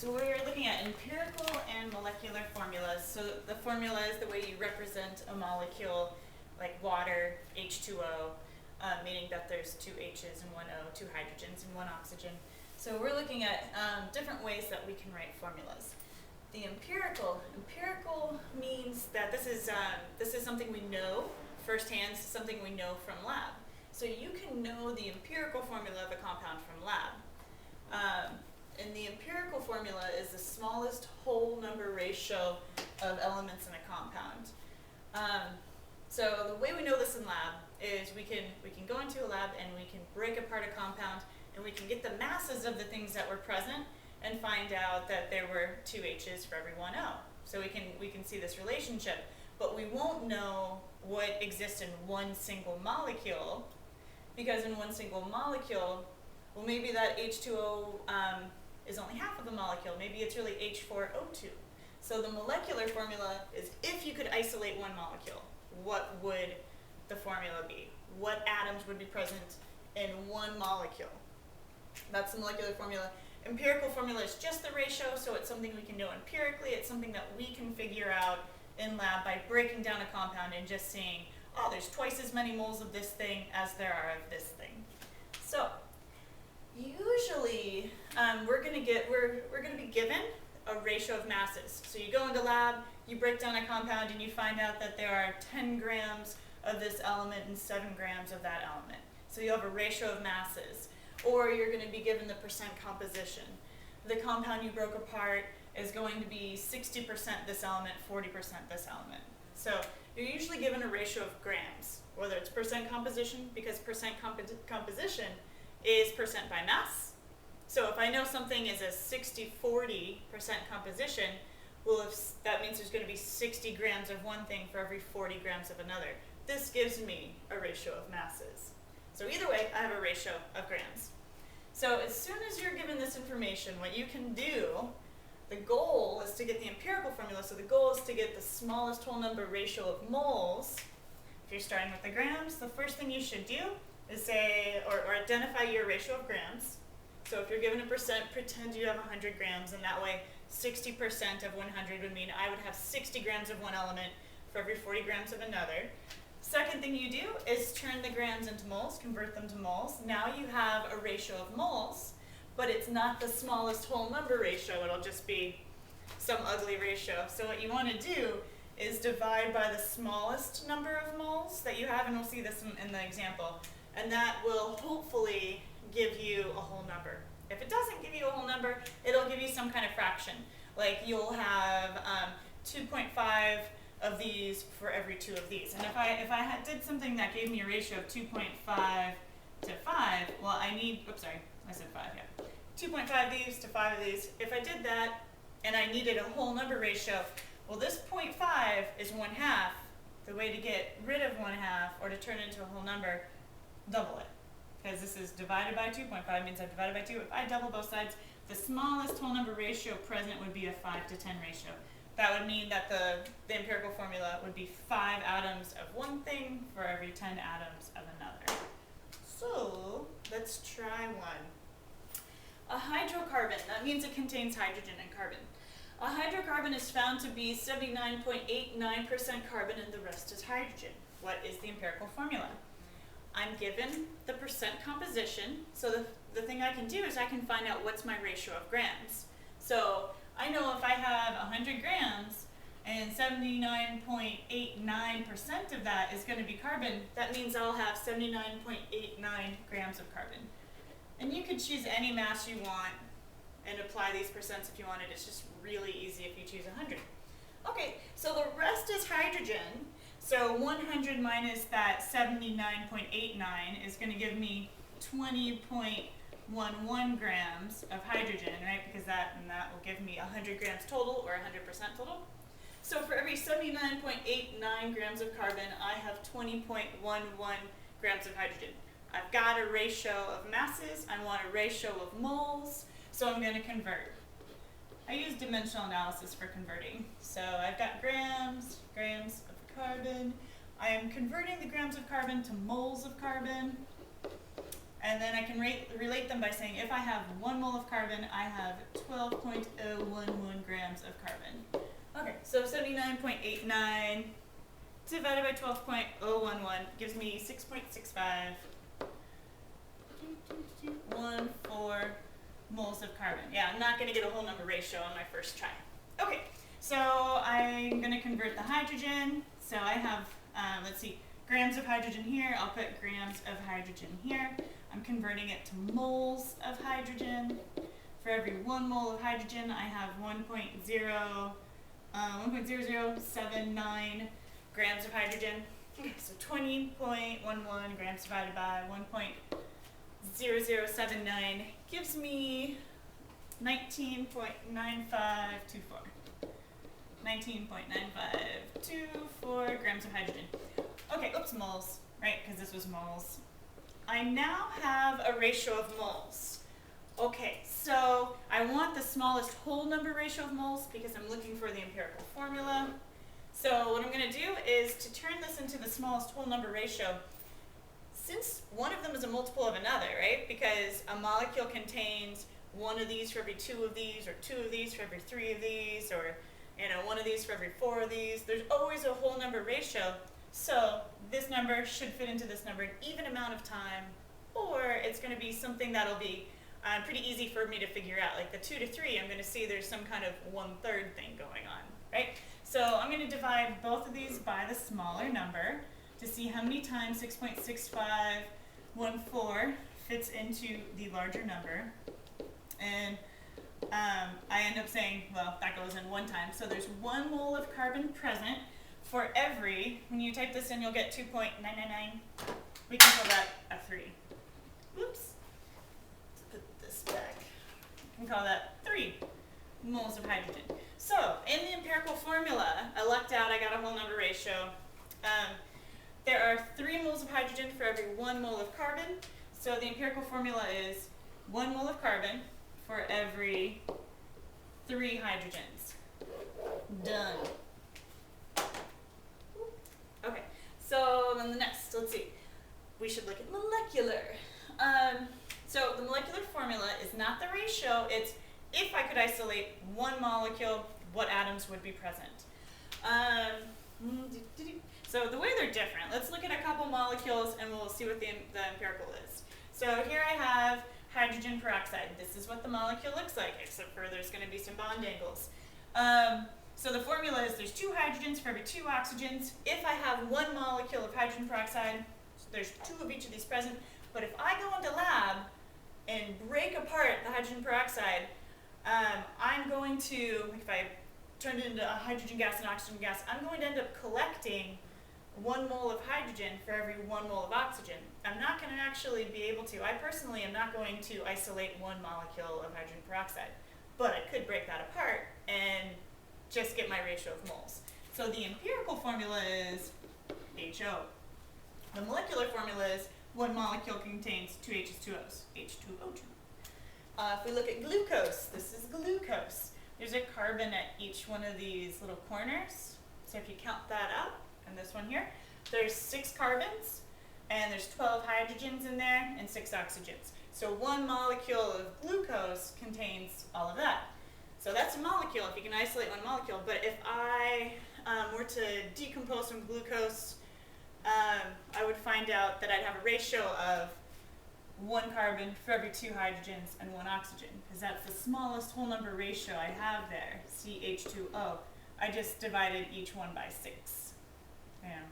So we're looking at empirical and molecular formulas. So the formula is the way you represent a molecule, like water, H2O, meaning that there's two H's and one O, two hydrogens and one oxygen. So we're looking at different ways that we can write formulas. The empirical means that this is something we know firsthand, something we know from lab. So you can know the empirical formula of a compound from lab. And the empirical formula is the smallest whole number ratio of elements in a compound. So the way we know this in lab is we can go into a lab and we can break apart a compound and we can get the masses of the things that were present and find out that there were two H's for every one O. So we can see this relationship, but we won't know what exists in one single molecule, because in one single molecule, well, maybe that H2O is only half of the molecule. Maybe it's really H4O2. So the molecular formula is if you could isolate one molecule, what would the formula be? What atoms would be present in one molecule? That's the molecular formula. Empirical formula is just the ratio, so it's something we can know empirically. It's something that we can figure out in lab by breaking down a compound and just seeing, oh, there's twice as many moles of this thing as there are of this thing. So usually we're going to be given a ratio of masses. So you go into lab, you break down a compound, and you find out that there are 10 grams of this element and 7 grams of that element. So you have a ratio of masses. Or you're going to be given the percent composition. The compound you broke apart is going to be 60% this element, 40% this element. So you're usually given a ratio of grams, whether it's percent composition, because percent composition is percent by mass. So if I know something is a 60-40% composition, well, that means there's going to be 60 grams of one thing for every 40 grams of another. This gives me a ratio of masses. So either way, I have a ratio of grams. So as soon as you're given this information, what you can do, the goal is to get the empirical formula. So the goal is to get the smallest whole number ratio of moles. If you're starting with the grams, the first thing you should do is say, or identify your ratio of grams. So if you're given a percent, pretend you have 100 grams, and that way 60% of 100 would mean I would have 60 grams of one element for every 40 grams of another. Second thing you do is turn the grams into moles, convert them to moles. Now you have a ratio of moles, but it's not the smallest whole number ratio. It'll just be some ugly ratio. So what you want to do is divide by the smallest number of moles that you have, and we'll see this in the example. And that will hopefully give you a whole number. If it doesn't give you a whole number, it'll give you some kind of fraction. Like you'll have 2.5 of these for every 2 of these. And if I did something that gave me a ratio of 2.5 to 5, well, I need, oops, sorry, I said 5, yeah. 2.5 of these to 5 of these. If I did that and I needed a whole number ratio, well, this 0.5 is 1/2. The way to get rid of 1/2 or to turn it into a whole number, double it. Because this is divided by 2.5 means I've divided by 2. If I double both sides, the smallest whole number ratio present would be a 5 to 10 ratio. That would mean that the empirical formula would be 5 atoms of one thing for every 10 atoms of another. So let's try one. A hydrocarbon, that means it contains hydrogen and carbon. A hydrocarbon is found to be 79.89% carbon and the rest is hydrogen. What is the empirical formula? I'm given the percent composition, so the thing I can do is I can find out what's my ratio of grams. So I know if I have 100 grams and 79.89% of that is going to be carbon, that means I'll have 79.89 grams of carbon. And you could choose any mass you want and apply these percents if you wanted. It's just really easy if you choose 100. Okay, so the rest is hydrogen. So 100 minus that 79.89 is going to give me 20.11 grams of hydrogen, right? Because that will give me 100 grams total or 100% total. So for every 79.89 grams of carbon, I have 20.11 grams of hydrogen. I've got a ratio of masses. I want a ratio of moles, so I'm going to convert. I use dimensional analysis for converting. So I've got grams of carbon. I am converting the grams of carbon to moles of carbon. And then I can relate them by saying if I have 1 mole of carbon, I have 12.011 grams of carbon. Okay, so 79.89 divided by 12.011 gives me 6.6514 moles of carbon. Yeah, I'm not going to get a whole number ratio on my first try. Okay, so I'm going to convert the hydrogen. So I have, let's see, grams of hydrogen here. I'll put grams of hydrogen here. I'm converting it to moles of hydrogen. For every 1 mole of hydrogen, I have 1.0079 grams of hydrogen. Okay, so 20.11 grams divided by 1.0079 gives me 19.9524. 19.9524 grams of hydrogen. Okay, oops, moles, right, because this was moles. I now have a ratio of moles. Okay, so I want the smallest whole number ratio of moles because I'm looking for the empirical formula. So what I'm going to do is to turn this into the smallest whole number ratio, since one of them is a multiple of another, right? Because a molecule contains 1 of these for every 2 of these, or 2 of these for every 3 of these, or 1 of these for every 4 of these. There's always a whole number ratio. So this number should fit into this number an even amount of time, or it's going to be something that'll be pretty easy for me to figure out. Like the 2 to 3, I'm going to see there's some kind of 1/3 thing going on, right? So I'm going to divide both of these by the smaller number to see how many times 6.6514 fits into the larger number. And I end up saying, well, that goes in 1 time. So there's 1 mole of carbon present for every, when you type this in, you'll get 2.999. We can call that a 3. Oops. Let's put this back. We can call that 3 moles of hydrogen. So in the empirical formula, I lucked out, I got a whole number ratio. There are 3 moles of hydrogen for every 1 mole of carbon. So the empirical formula is 1 mole of carbon for every 3 hydrogens. Done. Okay, so then the next, let's see. We should look at molecular. So the molecular formula is not the ratio, it's if I could isolate 1 molecule, what atoms would be present. So the way they're different, let's look at a couple molecules and we'll see what the empirical is. So here I have hydrogen peroxide. This is what the molecule looks like, except for there's going to be some bond angles. So the formula is there's 2 hydrogens for every 2 oxygens. If I have 1 molecule of hydrogen peroxide, so there's 2 of each of these present. But if I go into lab and break apart the hydrogen peroxide, I'm going to, if I turn it into a hydrogen gas and oxygen gas, I'm going to end up collecting 1 mole of hydrogen for every 1 mole of oxygen. I'm not going to actually be able to, I personally am not going to isolate 1 molecule of hydrogen peroxide, but I could break that apart and just get my ratio of moles. So the empirical formula is HO. The molecular formula is 1 molecule contains 2 H's, 2 O's, H2O2. If we look at glucose, this is glucose. There's a carbon at each one of these little corners. So if you count that up, and this one here, there's 6 carbons, and there's 12 hydrogens in there, and 6 oxygens. So 1 molecule of glucose contains all of that. So that's a molecule, if you can isolate 1 molecule. But if I were to decompose some glucose, I would find out that I'd have a ratio of 1 carbon for every 2 hydrogens and 1 oxygen, because that's the smallest whole number ratio I have there, CH2O. I just divided each one by 6. Yeah.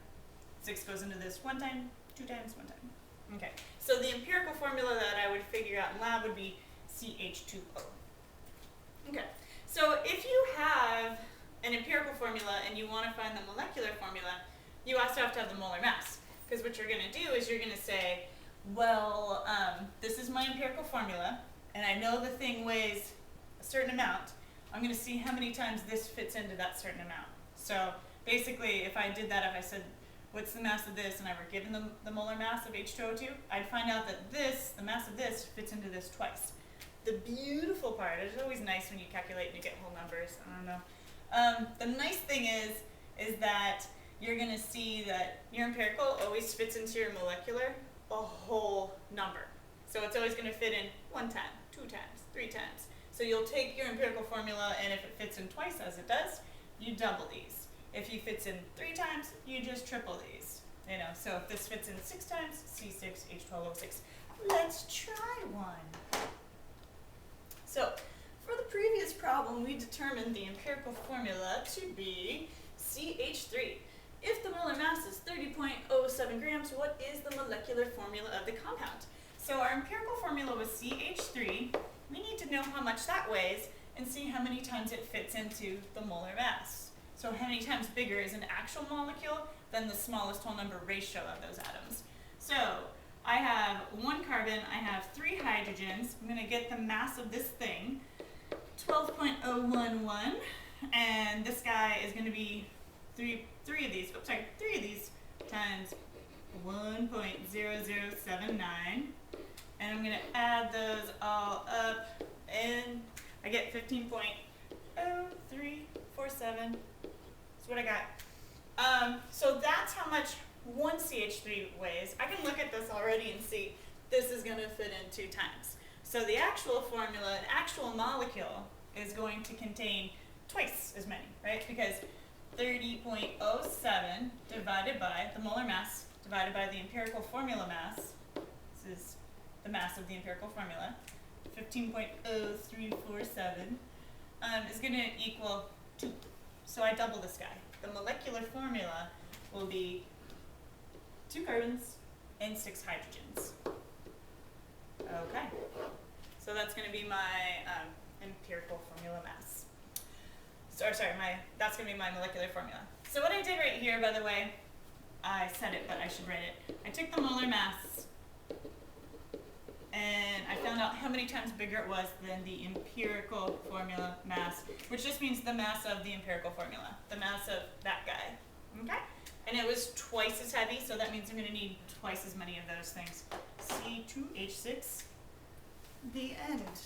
6 goes into this 1 time, 2 times, 1 time. Okay, so the empirical formula that I would figure out in lab would be CH2O. Okay, so if you have an empirical formula and you want to find the molecular formula, you also have to have the molar mass. Because what you're going to do is you're going to say, well, this is my empirical formula, and I know the thing weighs a certain amount. I'm going to see how many times this fits into that certain amount. So basically, if I did that, if I said, what's the mass of this, and I were given the molar mass of H2O2, I'd find out that this, the mass of this, fits into this twice. The beautiful part, it's always nice when you calculate and you get whole numbers, I don't know. The nice thing is that you're going to see that your empirical always fits into your molecular a whole number. So it's always going to fit in 1 time, 2 times, 3 times. So you'll take your empirical formula, and if it fits in twice as it does, you double these. If it fits in 3 times, you just triple these. You know, so if this fits in 6 times, C6H12O6. Let's try one. So for the previous problem, we determined the empirical formula to be CH3. If the molar mass is 30.07 grams, what is the molecular formula of the compound? So our empirical formula was CH3. We need to know how much that weighs and see how many times it fits into the molar mass. So how many times bigger is an actual molecule than the smallest whole number ratio of those atoms. So I have 1 carbon, I have 3 hydrogens. I'm going to get the mass of this thing, 12.011, and this guy is going to be three of these times 1.0079, and I'm going to add those all up, and I get 15.0347. That's what I got. So that's how much one CH3 weighs. I can look at this already and see this is going to fit in 2 times. So the actual formula, an actual molecule, is going to contain twice as many, right? Because 30.07 divided by the molar mass divided by the empirical formula mass, this is the mass of the empirical formula, 15.0347, is going to equal 2. So I double this guy. The molecular formula will be 2 carbons and 6 hydrogens. Okay. So that's going to be my empirical formula mass. That's going to be my molecular formula. So what I did right here, by the way, I said it, but I should write it. I took the molar mass, and I found out how many times bigger it was than the empirical formula mass, which just means the mass of the empirical formula, the mass of that guy. Okay? And it was twice as heavy, so that means I'm going to need twice as many of those things. C2H6, the end.